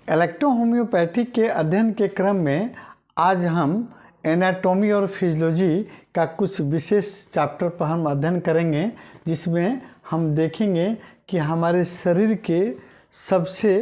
Electrohomoeopathy के अध्ययन के क्रम में आज हम एनाटॉमी और फिजियोलॉजी का कुछ विशेष चैप्टर पर हम अध्ययन करेंगे, जिसमें हम देखेंगे कि हमारे शरीर के सबसे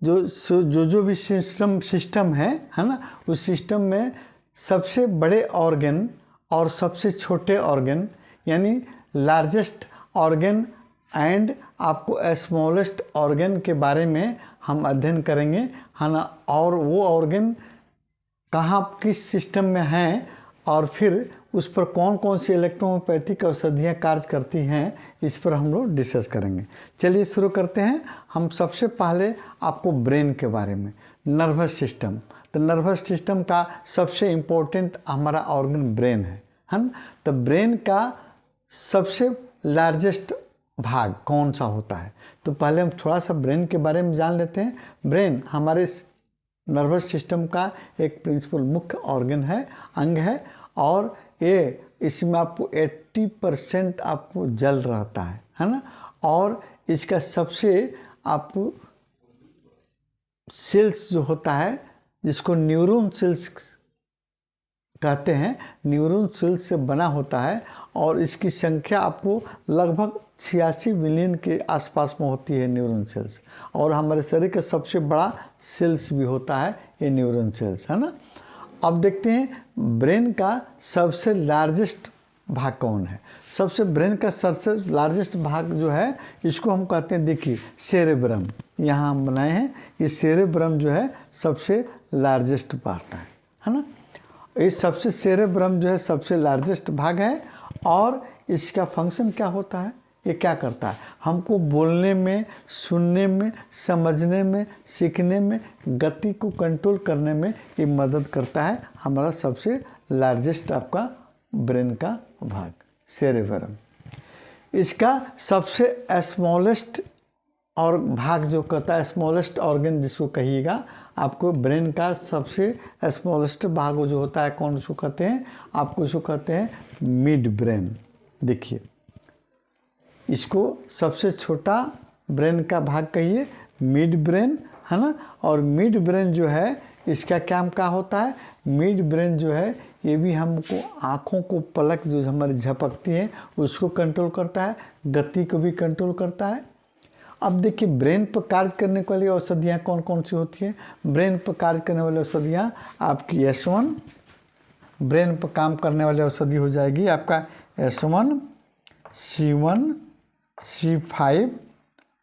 जो भी सिस्टम है ना, उस सिस्टम में सबसे बड़े ऑर्गन और सबसे छोटे ऑर्गन यानी लार्जेस्ट ऑर्गन एंड आपको स्मॉलेस्ट ऑर्गन के बारे में हम अध्ययन करेंगे, है ना। और वो ऑर्गन कहाँ किस सिस्टम में हैं और फिर उस पर कौन कौन सी इलेक्ट्रोहोम्योपैथिक औषधियाँ कार्य करती हैं, इस पर हम लोग डिस्कस करेंगे। चलिए शुरू करते हैं। हम सबसे पहले आपको ब्रेन के बारे में, नर्वस सिस्टम। तो नर्वस सिस्टम का सबसे इम्पोर्टेंट हमारा ऑर्गन ब्रेन है ना। तो ब्रेन का सबसे लार्जेस्ट भाग कौन सा होता है, तो पहले हम थोड़ा सा ब्रेन के बारे में जान लेते हैं। ब्रेन हमारे नर्वस सिस्टम का एक प्रिंसिपल मुख्य ऑर्गन है, अंग है, और ये इसमें आपको 80% आपको जल रहता है ना। और इसका सबसे आपको सेल्स जो होता है, जिसको न्यूरॉन सेल्स कहते हैं, न्यूरॉन सेल्स से बना होता है, और इसकी संख्या आपको लगभग 86 बिलियन के आसपास में होती है न्यूरॉन सेल्स। और हमारे शरीर का सबसे बड़ा सेल्स भी होता है ये न्यूरॉन सेल्स, है ना। अब देखते हैं ब्रेन का सबसे लार्जेस्ट भाग कौन है। सबसे ब्रेन का सबसे लार्जेस्ट भाग जो है, इसको हम कहते हैं, देखिए सेरेब्रम, यहाँ हम बनाए हैं। ये सेरेब्रम जो है सबसे लार्जेस्ट पार्ट है ना। ये सबसे सेरेब्रम जो है सबसे लार्जेस्ट भाग है, और इसका फंक्शन क्या होता है, ये क्या करता है, हमको बोलने में, सुनने में, समझने में, सीखने में, गति को कंट्रोल करने में ये मदद करता है। हमारा सबसे लार्जेस्ट आपका ब्रेन का भाग सेरेब्रम। इसका सबसे स्मॉलेस्ट और भाग जो कहता है, स्मॉलेस्ट ऑर्गन जिसको कहिएगा, आपको ब्रेन का सबसे स्मॉलेस्ट भाग जो होता है, कौन उसको कहते हैं, आपको इसको कहते हैं मिड ब्रेन। देखिए इसको सबसे छोटा ब्रेन का भाग कहिए मिड ब्रेन, है ना। और मिड ब्रेन जो है, इसका काम क्या होता है, मिड ब्रेन जो है ये भी हमको आँखों को पलक जो हमारी झपकती है उसको कंट्रोल करता है, गति को भी कंट्रोल करता है। अब देखिए ब्रेन पर कार्य करने वाली औषधियाँ कौन कौन सी होती हैं। ब्रेन पर कार्य करने वाली औषधियाँ आपकी S1, ब्रेन पर काम करने वाली औषधि हो जाएगी आपका S1, C1, C5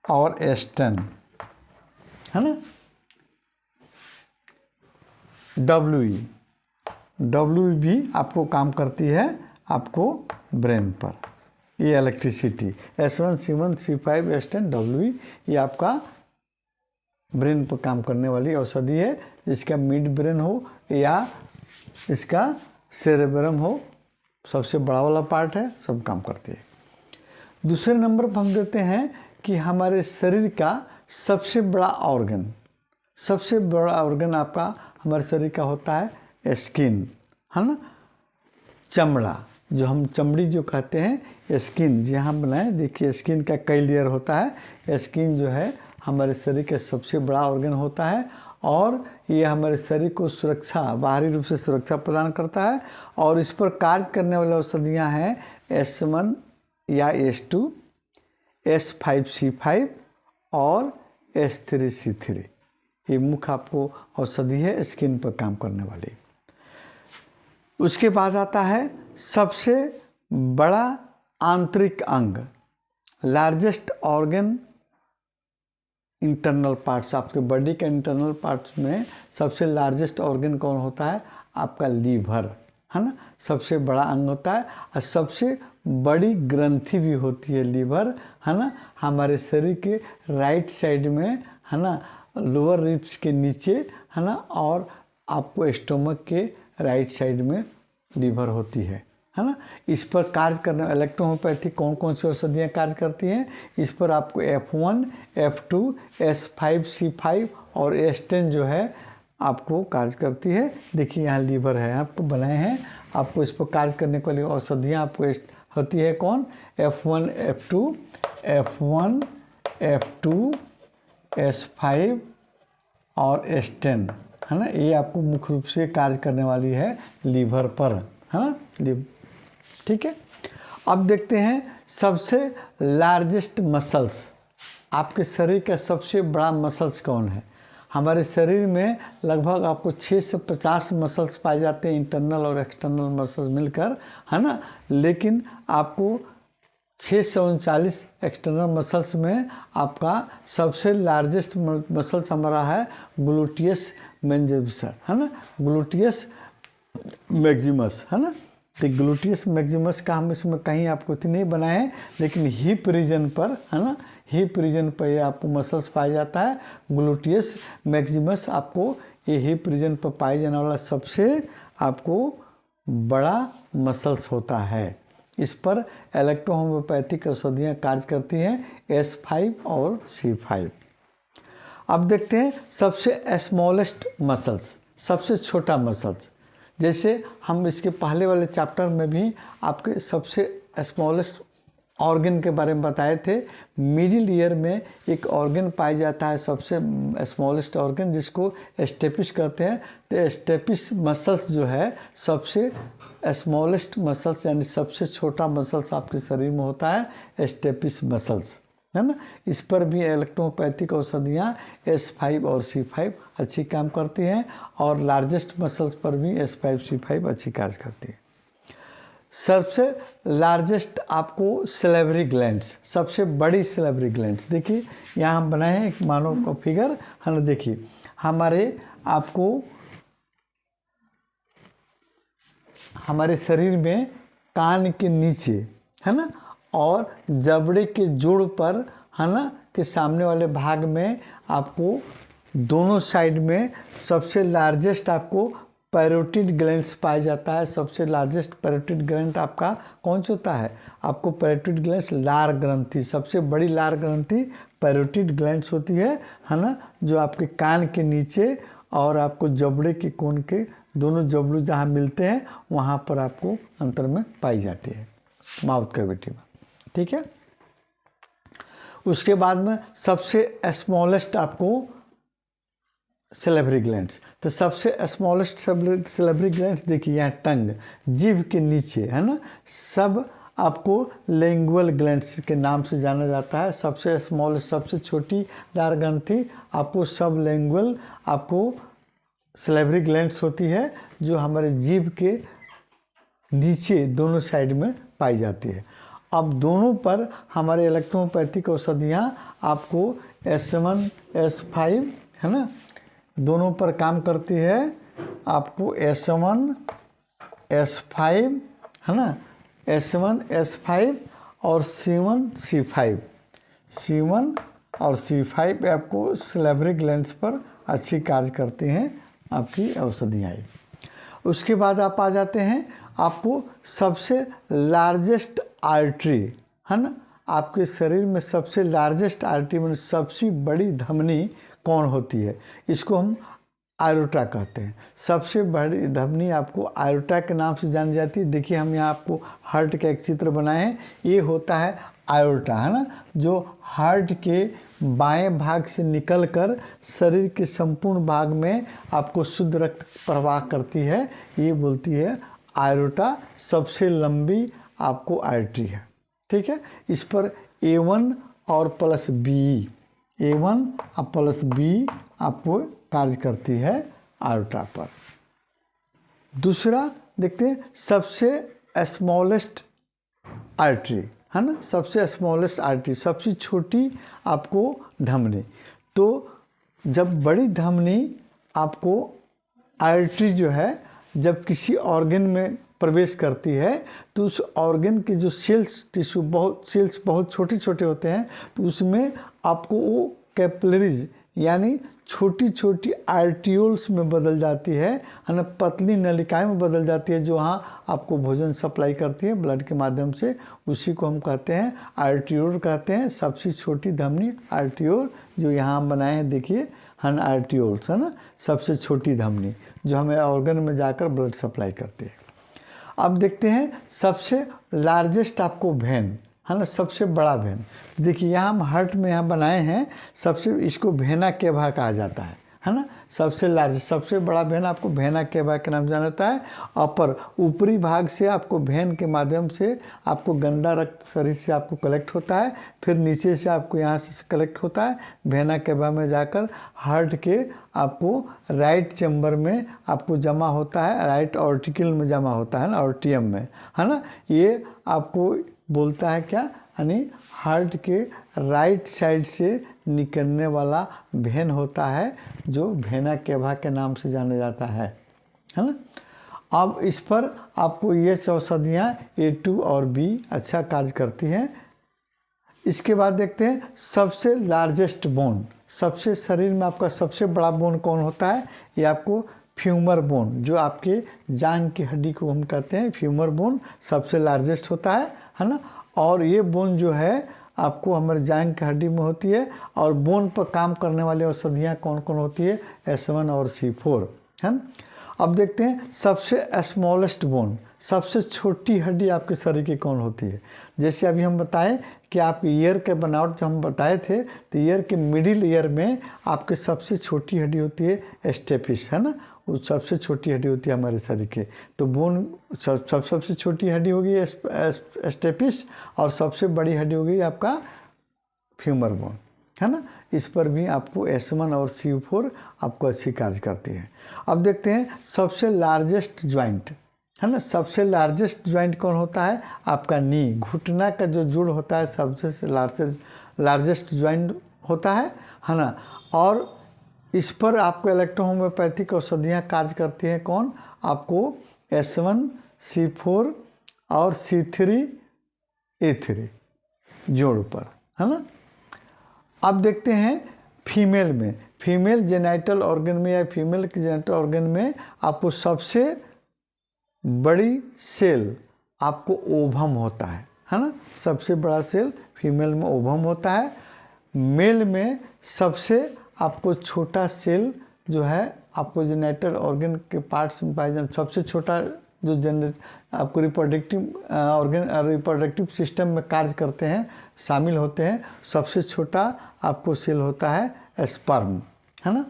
और S10, है ना। WE भी आपको काम करती है आपको ब्रेन पर, ये electricity. S1, C1, C5, S10, WE ये आपका ब्रेन पर काम करने वाली औषधि है। इसका मिड ब्रेन हो या इसका सेरेब्रम हो, सबसे बड़ा वाला पार्ट है, सब काम करती है। दूसरे नंबर पर हम देते हैं कि हमारे शरीर का सबसे बड़ा ऑर्गन, सबसे बड़ा ऑर्गन आपका हमारे शरीर का होता है स्किन, है ना। चमड़ा, जो हम चमड़ी जो कहते हैं, स्किन जहाँ बनाए, देखिए स्किन का कई लेयर होता है। स्किन जो है हमारे शरीर का सबसे बड़ा ऑर्गन होता है, और ये हमारे शरीर को सुरक्षा, बाहरी रूप से सुरक्षा प्रदान करता है। और इस पर कार्य करने वाली औषधियाँ हैं S1 या S2, S5C5 और S3C3। ये मुख्य आपको औषधि है स्किन पर काम करने वाली। उसके बाद आता है सबसे बड़ा आंतरिक अंग, लार्जेस्ट ऑर्गन, इंटरनल पार्ट्स। आपके बॉडी के इंटरनल पार्ट्स में सबसे लार्जेस्ट ऑर्गन कौन होता है, आपका लीवर, है ना। सबसे बड़ा अंग होता है, और सबसे बड़ी ग्रंथि भी होती है लीवर, है ना। हमारे शरीर के राइट साइड में, है ना, लोअर रिब्स के नीचे, है ना, और आपको स्टोमक के राइट साइड में लीवर होती है ना। इस पर कार्य करने इलेक्ट्रोहोम्योपैथी कौन कौन सी औषधियाँ कार्य करती हैं, इस पर आपको F1, F2, S5C5 और S10 जो है आपको कार्य करती है। देखिए यहाँ लीवर है, आपको बनाए हैं, आपको इस पर कार्य करने के लिए औषधियाँ आपको होती है कौन, F1, F2, S5 और स्टेन, है ना, ये आपको मुख्य रूप से कार्य करने वाली है लीवर पर, है ना। ठीक है, अब देखते हैं सबसे लार्जेस्ट मसल्स। आपके शरीर का सबसे बड़ा मसल्स कौन है? हमारे शरीर में लगभग आपको 6 से 50 मसल्स पाए जाते हैं, इंटरनल और एक्सटर्नल मसल्स मिलकर, है ना। लेकिन आपको 639 एक्सटर्नल मसल्स में आपका सबसे लार्जेस्ट मसल्स हमारा है ग्लूटियस मैक्सिमस, है ना, ग्लूटियस मैक्सिमस, है ना। तो ग्लूटियस मैक्सिमस का हम इसमें कहीं आपको इतने नहीं बनाए हैं, लेकिन हिप रीजन पर, है ना, हिप रीजन पर ये आपको मसल्स पाया जाता है। ग्लूटियस मैक्सिमस आपको ये हिप रीजन पर पाए जाने वाला सबसे आपको बड़ा मसल्स होता है। इस पर इलेक्ट्रोहोम्योपैथिक औषधियाँ कार्य करती हैं, S5 और C5। अब देखते हैं सबसे स्मॉलेस्ट मसल्स, सबसे छोटा मसल्स। जैसे हम इसके पहले वाले चैप्टर में भी आपके सबसे स्मॉलेस्ट ऑर्गन के बारे में बताए थे। मिडिल ईयर में एक ऑर्गन पाया जाता है सबसे स्मॉलेस्ट ऑर्गन, जिसको स्टेपिस कहते हैं। तो स्टेपिस मसल्स जो है सबसे स्मॉलेस्ट मसल्स, यानी सबसे छोटा मसल्स आपके शरीर में होता है स्टेपिस मसल्स, है ना। इस पर भी इलेक्ट्रोपैथिक औषधियाँ S5 और C5 अच्छी काम करती हैं, और लार्जेस्ट मसल्स पर भी S5 C5 अच्छी कार्य करती है। सबसे लार्जेस्ट आपको सैलिवरी ग्लैंड्स, सबसे बड़ी सैलिवरी ग्लैंड्स, देखिए यहाँ हम बनाए हैं एक मानव का फिगर, है ना। देखिए हमारे आपको हमारे शरीर में कान के नीचे, है ना, और जबड़े के जोड़ पर, है ना, के सामने वाले भाग में आपको दोनों साइड में सबसे लार्जेस्ट आपको पैरोटिड ग्लैंड्स पाया जाता है। सबसे लार्जेस्ट पैरोटिड ग्लैंड आपका कौन सा होता है? आपको पैरोटिड ग्लैंड्स, लार ग्रंथि, सबसे बड़ी लार ग्रंथि पैरोटिड ग्लैंड्स होती है ना, जो आपके कान के नीचे और आपको जबड़े के कोन के दोनों जबड़े जहाँ मिलते हैं वहाँ पर आपको अंतर में पाई जाती है माउथ कैविटी में। ठीक है, उसके बाद में सबसे स्मॉलेस्ट आपको सैलिवरी ग्लैंड्स। तो सबसे स्मॉलेस्ट सैलिवरी ग्लैंड्स देखिए यहाँ टंग, जीभ के नीचे, है ना, सब आपको लिंगुअल ग्लैंड्स के नाम से जाना जाता है। सबसे स्मॉलेस्ट, सबसे छोटी लार ग्रंथि आपको सब लिंगुअल आपको सैलिवरी ग्लैंड्स होती है, जो हमारे जीभ के नीचे दोनों साइड में पाई जाती है। अब दोनों पर हमारे इलेक्ट्रोपैथिक औषधियाँ आपको S1 S5, है ना, दोनों पर काम करती है। आपको S1 S5, है ना, S1 S5 और C1 C5, C1 और C5 आपको सैलिवरी ग्लैंड्स पर अच्छी कार्य करती हैं आपकी औषधियाँ। उसके बाद आप आ जाते हैं आपको सबसे लार्जेस्ट आर्टरी, है ना। आपके शरीर में सबसे लार्जेस्ट आर्टरी में सबसे बड़ी धमनी कौन होती है? इसको हम आयोटा कहते हैं। सबसे बड़ी धमनी आपको आयोटा के नाम से जानी जाती है। देखिए हम यहाँ आपको हार्ट का एक चित्र बनाए हैं, ये होता है आयोटा, है ना, जो हार्ट के बाएं भाग से निकलकर शरीर के संपूर्ण भाग में आपको शुद्ध रक्त प्रवाह करती है। ये बोलती है आयोटा सबसे लंबी आपको आर्टरी है। ठीक है, इस पर A1 और प्लस B, A1 और प्लस B आपको कार्य करती है आयोटा पर। दूसरा देखते हैं सबसे स्मॉलेस्ट आर्टरी, है ना, सबसे स्मॉलेस्ट आर्टरी, सबसे छोटी आपको धमनी। तो जब बड़ी धमनी आपको आर्टरी जो है जब किसी ऑर्गन में प्रवेश करती है तो उस ऑर्गन के जो सेल्स टिश्यू सेल्स बहुत छोटे छोटे होते हैं, तो उसमें आपको वो कैपिलरीज यानी छोटी छोटी आर्टियोल्स में बदल जाती है ना, पतली नलिकाएं में बदल जाती है, जो वहाँ आपको भोजन सप्लाई करती है ब्लड के माध्यम से। उसी को हम कहते हैं आर्टियोल कहते हैं। सबसे छोटी धमनी आर्टियोल जो यहाँ हम बनाए हैं, देखिए हन आर्टियोल्स, है ना, सबसे छोटी धमनी जो हमें ऑर्गन में जाकर ब्लड सप्लाई करती है। अब देखते हैं सबसे लार्जेस्ट आपको वेन, है ना, सबसे बड़ा वेन। देखिए यहाँ हम हार्ट में यहाँ बनाए हैं, सबसे इसको वेना केवा कहा जाता है ना। सबसे लार्ज, सबसे बड़ा वेन आपको वेना केवा के नाम जाना जाता है। अपर, ऊपरी भाग से आपको वेन के माध्यम से आपको गंदा रक्त शरीर से आपको कलेक्ट होता है, फिर नीचे से आपको यहाँ से कलेक्ट होता है, वेना केवा में जाकर हार्ट के आपको राइट चैम्बर में आपको जमा होता है, राइट ऑर्टिकल में जमा होता है ना, ऑर्टियम में, है ना। ये आपको बोलता है क्या, यानी हार्ट के राइट साइड से निकलने वाला वेन होता है जो वेना केवा के नाम से जाना जाता है ना। अब इस पर आपको ये औषधियाँ A2 और B अच्छा कार्य करती हैं। इसके बाद देखते हैं सबसे लार्जेस्ट बोन, सबसे शरीर में आपका सबसे बड़ा बोन कौन होता है, ये आपको फ्यूमर बोन, जो आपके जांघ की हड्डी को हम कहते हैं फ्यूमर बोन, सबसे लार्जेस्ट होता है ना। और ये बोन जो है आपको हमारे जांघ की हड्डी में होती है। और बोन पर काम करने वाली औषधियाँ कौन कौन होती है, S1 और C4 है ना। अब देखते हैं सबसे स्मॉलेस्ट बोन, सबसे छोटी हड्डी आपके शरीर की कौन होती है। जैसे अभी हम बताएं कि आप ईयर के बनावट जो हम बताए थे, तो ईयर के मिडिल ईयर में आपके सबसे छोटी हड्डी होती है स्टेपिस, है ना। वो सबसे छोटी हड्डी होती है हमारे शरीर के। तो बोन सबसे छोटी हड्डी होगी स्टेपिस, और सबसे बड़ी हड्डी होगी आपका फ्यूमर बोन, है ना। इस पर भी आपको S1 और C4 आपको अच्छी कार्य करती है। अब देखते हैं सबसे लार्जेस्ट ज्वाइंट, है ना। सबसे लार्जेस्ट ज्वाइंट कौन होता है, आपका नी, घुटना का जो जुड़ होता है सबसे लार्जेस्ट ज्वाइंट होता है ना। और इस पर आपको इलेक्ट्रोहोम्योपैथिक औषधियाँ कार्य करती हैं कौन, आपको S1, C4 और C3, A3 जोड़ पर, है ना। अब देखते हैं फीमेल में, फीमेल जेनाइटल ऑर्गन में या फीमेल के जेनाइटल ऑर्गन में आपको सबसे बड़ी सेल आपको ओवम होता है ना। सबसे बड़ा सेल फीमेल में ओवम होता है। मेल में सबसे आपको छोटा सेल जो है आपको जेनाइटल ऑर्गन के पार्ट्स में पाए जाने, सबसे छोटा जो आपको रिप्रोडक्टिव ऑर्गन रिप्रोडक्टिव सिस्टम में कार्य करते हैं, शामिल होते हैं, सबसे छोटा आपको सेल होता है स्पर्म, है ना।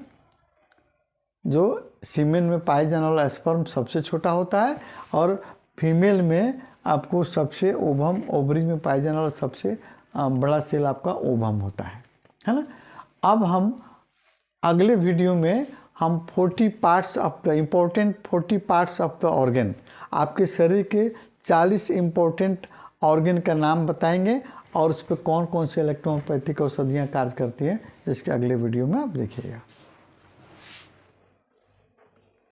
जो सीमेन में पाए जाने वाला स्पर्म सबसे छोटा होता है, और फीमेल में आपको सबसे ओवम, ओवरी में पाए जाने वाला सबसे बड़ा सेल आपका ओवम होता है ना। अब हम अगले वीडियो में हम 40 parts of the important 40 parts of the organ, आपके शरीर के 40 इम्पोर्टेंट ऑर्गन का नाम बताएंगे, और उस पर कौन कौन से इलेक्ट्रोहोम्योपैथिक औषधियाँ कार्य करती हैं, इसके अगले वीडियो में आप देखिएगा।